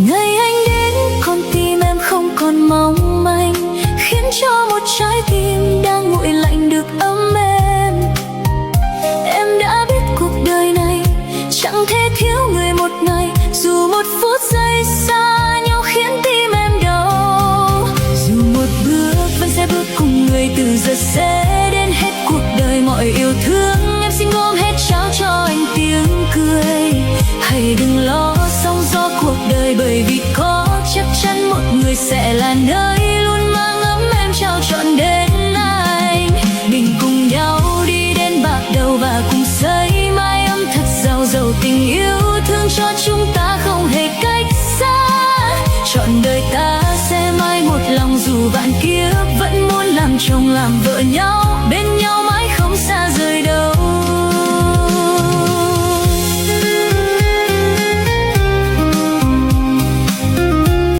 Ngày anh đến con tim em không còn mong manh, khiến cho một trái tim đang nguội lạnh được ấm êm. Em đã biết cuộc đời này chẳng thể thiếu người một ngày, dù một phút giây xa nhau khiến tim em đau. Dù một bước vẫn sẽ bước cùng người, từ giờ sẽ đến hết cuộc đời. Mọi yêu thương em xin gom hết trao cho anh tiếng cười. Hãy đừng lo sóng gió cuộc đời, bởi vì có chắc chắn một người sẽ là nơi